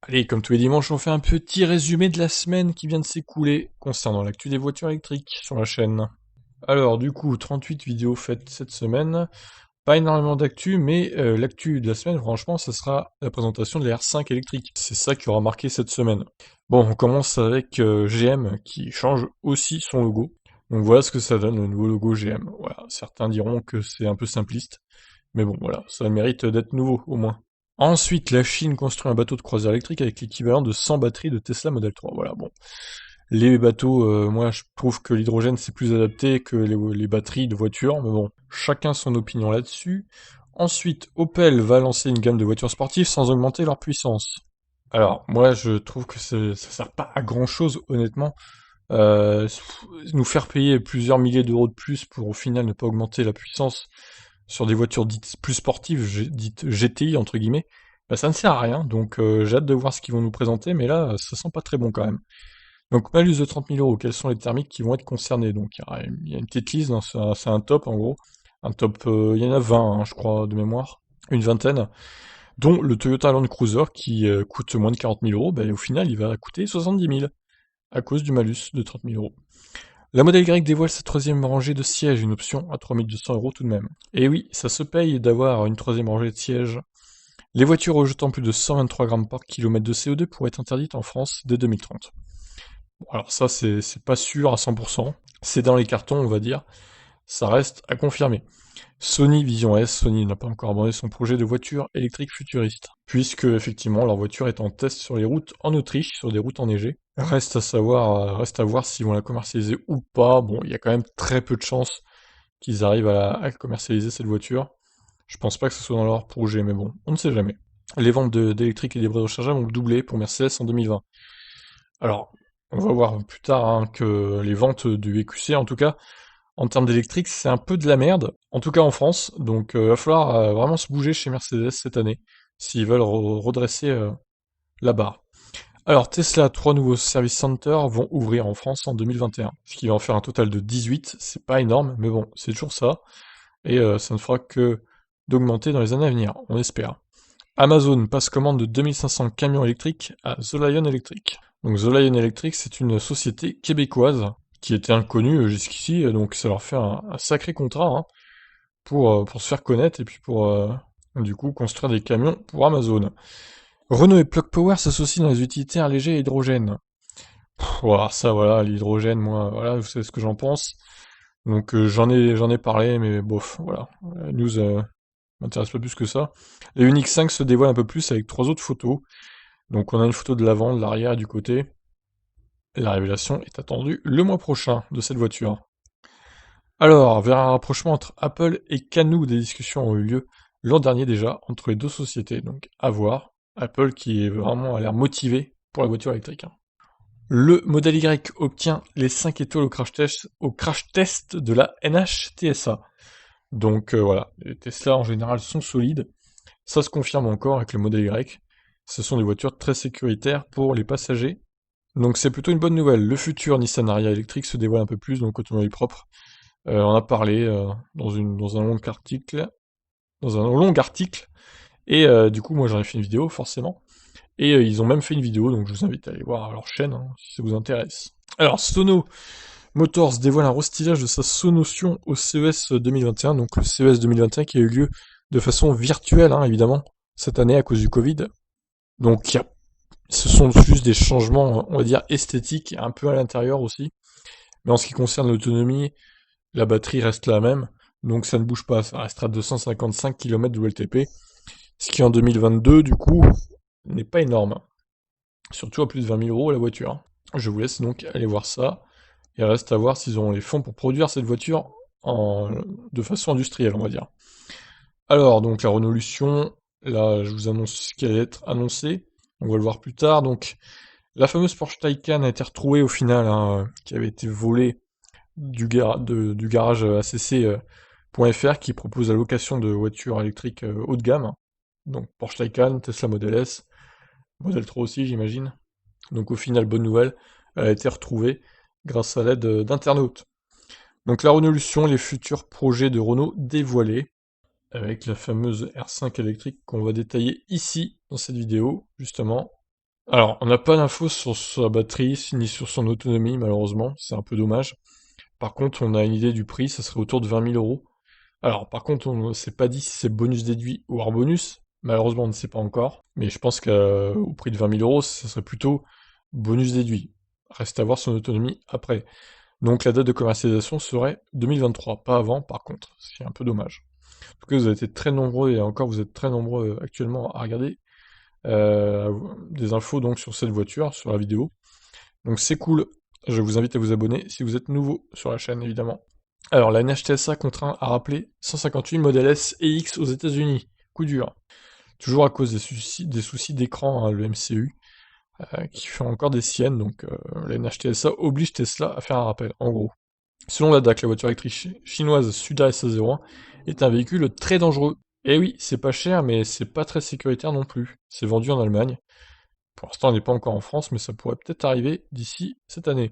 Allez, comme tous les dimanches, on fait un petit résumé de la semaine qui vient de s'écouler concernant l'actu des voitures électriques sur la chaîne. Alors, du coup, 38 vidéos faites cette semaine. Pas énormément d'actu, mais l'actu de la semaine, franchement, ça sera la présentation de la R5 électrique. C'est ça qui aura marqué cette semaine. Bon, on commence avec GM qui change aussi son logo. Donc voilà ce que ça donne, le nouveau logo GM. Voilà, certains diront que c'est un peu simpliste, mais bon, voilà, ça a le mérite d'être nouveau, au moins. Ensuite, la Chine construit un bateau de croisière électrique avec l'équivalent de 100 batteries de Tesla Model 3. Voilà, bon. Les bateaux, moi je trouve que l'hydrogène c'est plus adapté que les batteries de voitures, mais bon, chacun son opinion là-dessus. Ensuite, Opel va lancer une gamme de voitures sportives sans augmenter leur puissance. Alors, moi je trouve que ça sert pas à grand chose, honnêtement. Euh, Nous faire payer plusieurs milliers d'euros de plus pour au final ne pas augmenter la puissance sur des voitures dites plus sportives, dites GTI entre guillemets, bah ça ne sert à rien. Donc j'ai hâte de voir ce qu'ils vont nous présenter, mais là ça sent pas très bon quand même. Donc malus de 30 000 euros, quels sont les thermiques qui vont être concernés? Donc il y a une petite liste, hein, c'est un top en gros. Un top, il y en a 20 hein, je crois de mémoire, une vingtaine, dont le Toyota Land Cruiser qui coûte moins de 40 000 euros, bah, au final il va coûter 70 000 à cause du malus de 30 000 euros. La Model Y dévoile sa troisième rangée de sièges, une option à 3200 euros tout de même. Et oui, ça se paye d'avoir une troisième rangée de sièges. Les voitures rejetant plus de 123 grammes par kilomètre de CO2 pourraient être interdites en France dès 2030. Bon, alors ça, c'est pas sûr à 100%. C'est dans les cartons, on va dire. Ça reste à confirmer. Sony Vision S, Sony n'a pas encore abandonné son projet de voiture électrique futuriste, puisque effectivement leur voiture est en test sur les routes en Autriche, sur des routes enneigées. Reste à voir s'ils vont la commercialiser ou pas. Bon, il y a quand même très peu de chances qu'ils arrivent à commercialiser cette voiture. Je pense pas que ce soit dans leur projet, mais bon, on ne sait jamais. Les ventes d'électriques et d'hybrides rechargeables ont doublé pour Mercedes en 2020. Alors, on va voir plus tard hein, que les ventes du EQC, en tout cas, en termes d'électrique, c'est un peu de la merde, en tout cas en France, donc il va falloir vraiment se bouger chez Mercedes cette année, s'ils veulent redresser la barre. Alors Tesla, 3 nouveaux service centers vont ouvrir en France en 2021, ce qui va en faire un total de 18, c'est pas énorme, mais bon, c'est toujours ça, et ça ne fera que d'augmenter dans les années à venir, on espère. Amazon passe commande de 2500 camions électriques à The Lion Electric. Donc The Lion Electric, c'est une société québécoise qui était inconnue jusqu'ici, donc ça leur fait un sacré contrat hein, pour se faire connaître et puis pour du coup construire des camions pour Amazon. Renault et Plug Power s'associent dans les utilitaires légers et hydrogène. Voilà, ça voilà, l'hydrogène, moi, voilà, vous savez ce que j'en pense. Donc j'en ai parlé, mais bof, voilà. La news m'intéresse pas plus que ça. Les Unix 5 se dévoile un peu plus avec 3 autres photos. Donc on a une photo de l'avant, de l'arrière et du côté. La révélation est attendue le mois prochain de cette voiture. Alors, vers un rapprochement entre Apple et Canoo, des discussions ont eu lieu l'an dernier déjà entre les deux sociétés. Donc à voir. Apple qui est vraiment a l'air motivé pour la voiture électrique, hein. Le Model Y obtient les 5 étoiles au crash test de la NHTSA. Donc voilà, les Tesla en général sont solides. Ça se confirme encore avec le Model Y. Ce sont des voitures très sécuritaires pour les passagers. Donc c'est plutôt une bonne nouvelle. Le futur Nissan Ariya électrique se dévoile un peu plus, donc automobile propre. On a parlé dans un long article, et du coup moi j'en ai fait une vidéo forcément. Et ils ont même fait une vidéo, donc je vous invite à aller voir leur chaîne hein, si ça vous intéresse. Alors Sono Motors dévoile un restylage de sa Sonotion au CES 2021, donc le CES 2021 qui a eu lieu de façon virtuelle hein, évidemment cette année à cause du Covid. Donc ce sont juste des changements, on va dire, esthétiques, un peu à l'intérieur aussi. Mais en ce qui concerne l'autonomie, la batterie reste la même, donc ça ne bouge pas, ça restera 255 km de WLTP, ce qui en 2022, du coup, n'est pas énorme. Surtout à plus de 20 000 euros la voiture. Je vous laisse donc aller voir ça, et reste à voir s'ils auront les fonds pour produire cette voiture de façon industrielle, on va dire. Alors, donc la Renaulution, là, je vous annonce ce qui allait être annoncé, on va le voir plus tard, donc la fameuse Porsche Taycan a été retrouvée au final, hein, qui avait été volée du garage ACC.fr qui propose la location de voitures électriques haut de gamme. Donc Porsche Taycan, Tesla Model S, Model 3 aussi j'imagine. Donc au final, bonne nouvelle, elle a été retrouvée grâce à l'aide d'internautes. Donc la Renaulution, les futurs projets de Renault dévoilés, avec la fameuse R5 électrique qu'on va détailler ici dans cette vidéo, justement. Alors, on n'a pas d'infos sur sa batterie, ni sur son autonomie, malheureusement, c'est un peu dommage. Par contre, on a une idée du prix, ça serait autour de 20 000 euros. Alors, par contre, on ne s'est pas dit si c'est bonus déduit ou hors bonus. Malheureusement, on ne sait pas encore. Mais je pense qu'au prix de 20 000 euros, ça serait plutôt bonus déduit. Reste à voir son autonomie après. Donc, la date de commercialisation serait 2023, pas avant, par contre. C'est un peu dommage. En tout cas, vous avez été très nombreux, et encore, vous êtes très nombreux actuellement à regarder des infos donc sur cette voiture, sur la vidéo. Donc, c'est cool. Je vous invite à vous abonner si vous êtes nouveau sur la chaîne, évidemment. Alors, la NHTSA contraint à rappeler 158 Model S et X aux États-Unis. Coup dur. Toujours à cause des soucis d'écran, hein, le MCU, qui fait encore des siennes, donc la NHTSA oblige Tesla à faire un rappel, en gros. Selon la DAC, la voiture électrique chinoise Suda SA01 est un véhicule très dangereux. Et oui, c'est pas cher, mais c'est pas très sécuritaire non plus. C'est vendu en Allemagne. Pour l'instant, elle n'est pas encore en France, mais ça pourrait peut-être arriver d'ici cette année.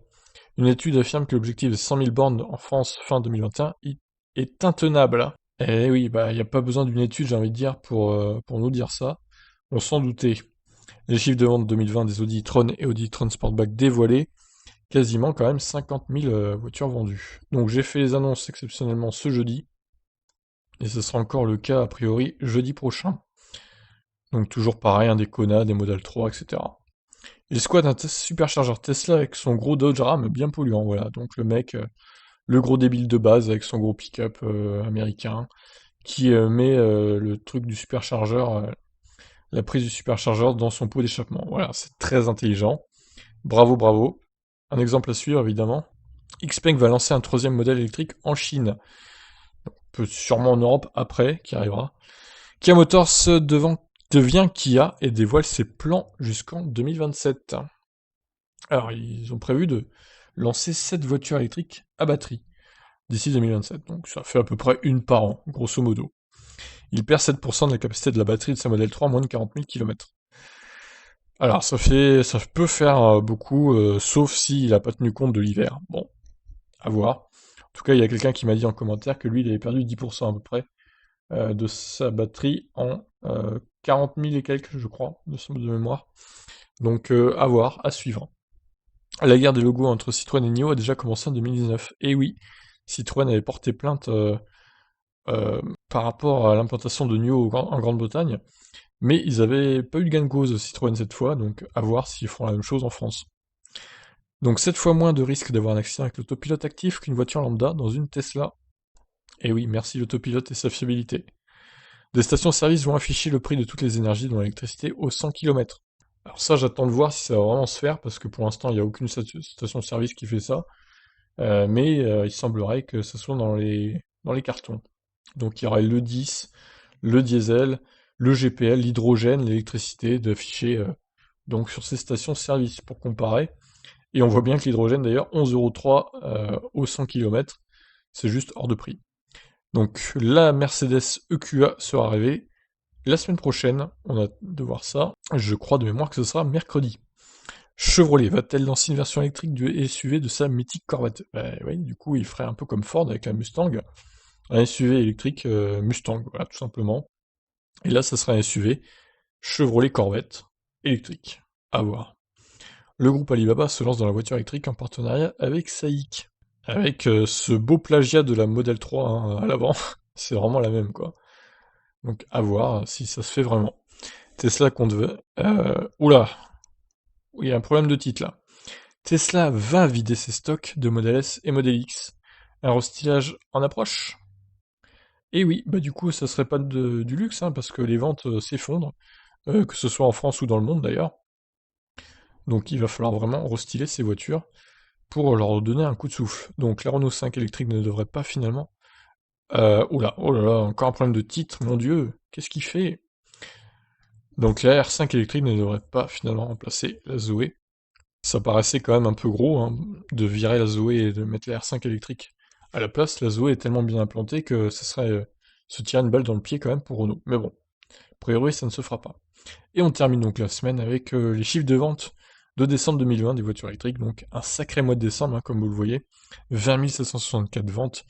Une étude affirme que l'objectif de 100 000 bornes en France fin 2021 est intenable. Eh oui, bah, il n'y a pas besoin d'une étude, j'ai envie de dire, pour nous dire ça. On s'en doutait. Les chiffres de vente 2020 des Audi e-tron et Audi e-tron Sportback dévoilés, quasiment quand même 50 000 voitures vendues. Donc j'ai fait les annonces exceptionnellement ce jeudi, et ce sera encore le cas a priori jeudi prochain. Donc toujours pareil, des Kona, des Model 3, etc. Et le squad d'un superchargeur Tesla avec son gros Dodge Ram bien polluant, voilà. Donc le mec, le gros débile de base avec son gros pick-up américain, qui met le truc du superchargeur, la prise du superchargeur dans son pot d'échappement. Voilà, c'est très intelligent. Bravo, bravo. Un exemple à suivre, évidemment. Xpeng va lancer un troisième modèle électrique en Chine. Peut sûrement en Europe après, qui arrivera. Kia Motors devient Kia et dévoile ses plans jusqu'en 2027. Alors, ils ont prévu de lancer 7 voitures électriques à batterie d'ici 2027. Donc ça fait à peu près une par an, grosso modo. Il perd 7% de la capacité de la batterie de sa Model 3 en moins de 40 000 km. Alors ça peut faire beaucoup, sauf s'il n'a pas tenu compte de l'hiver. Bon, à voir. En tout cas, il y a quelqu'un qui m'a dit en commentaire que lui, il avait perdu 10% à peu près de sa batterie en 40 000 et quelques, je crois, de mémoire. Donc à voir, à suivre. La guerre des logos entre Citroën et NIO a déjà commencé en 2019. Et oui, Citroën avait porté plainte par rapport à l'implantation de NIO en Grande-Bretagne, mais ils avaient pas eu de gain de cause Citroën cette fois, donc à voir s'ils feront la même chose en France. Donc 7 fois moins de risque d'avoir un accident avec l'autopilote actif qu'une voiture lambda dans une Tesla. Et oui, merci l'autopilote et sa fiabilité. Des stations-service vont afficher le prix de toutes les énergies dont l'électricité au 100 km. Alors ça, j'attends de voir si ça va vraiment se faire, parce que pour l'instant, il n'y a aucune station-service qui fait ça. Mais il semblerait que ce soit dans les cartons. Donc il y aurait le 10, le diesel, le GPL, l'hydrogène, l'électricité d'afficher donc sur ces stations-service pour comparer. Et on voit bien que l'hydrogène d'ailleurs, 11,3 € au 100 km, c'est juste hors de prix. Donc la Mercedes EQA sera arrivée la semaine prochaine, on a de voir ça. Je crois de mémoire que ce sera mercredi. Chevrolet va-t-elle lancer une version électrique du SUV de sa mythique Corvette? Oui, du coup, il ferait un peu comme Ford avec la Mustang, un SUV électrique Mustang, voilà, tout simplement. Et là, ça serait un SUV Chevrolet Corvette électrique. À voir. Le groupe Alibaba se lance dans la voiture électrique en partenariat avec SAIC. Avec ce beau plagiat de la Model 3 hein, à l'avant, c'est vraiment la même, quoi. Donc, à voir si ça se fait vraiment. Tesla compte... Oula, il y a un problème de titre, là. Tesla va vider ses stocks de Model S et Model X. Un restylage en approche? Et oui, bah du coup, ça serait pas du luxe, hein, parce que les ventes s'effondrent, que ce soit en France ou dans le monde d'ailleurs. Donc il va falloir vraiment restyler ces voitures pour leur donner un coup de souffle. Donc la Renault 5 électrique ne devrait pas finalement... oula, oh là là, encore un problème de titre, mon dieu, qu'est-ce qu'il fait? Donc la R5 électrique ne devrait pas finalement remplacer la Zoé. Ça paraissait quand même un peu gros hein, de virer la Zoé et de mettre la R5 électrique à la place. La Zoé est tellement bien implantée que ça serait se tirer une balle dans le pied quand même pour Renault. Mais bon, a priori ça ne se fera pas. Et on termine donc la semaine avec les chiffres de vente de décembre 2020 des voitures électriques. Donc un sacré mois de décembre, hein, comme vous le voyez. 20 764 ventes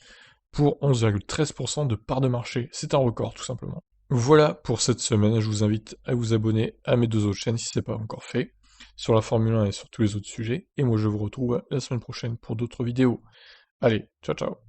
pour 11,13% de part de marché. C'est un record tout simplement. Voilà pour cette semaine. Je vous invite à vous abonner à mes deux autres chaînes si ce n'est pas encore fait. sur la Formule 1 et sur tous les autres sujets. Et moi je vous retrouve la semaine prochaine pour d'autres vidéos. Allez, ciao ciao.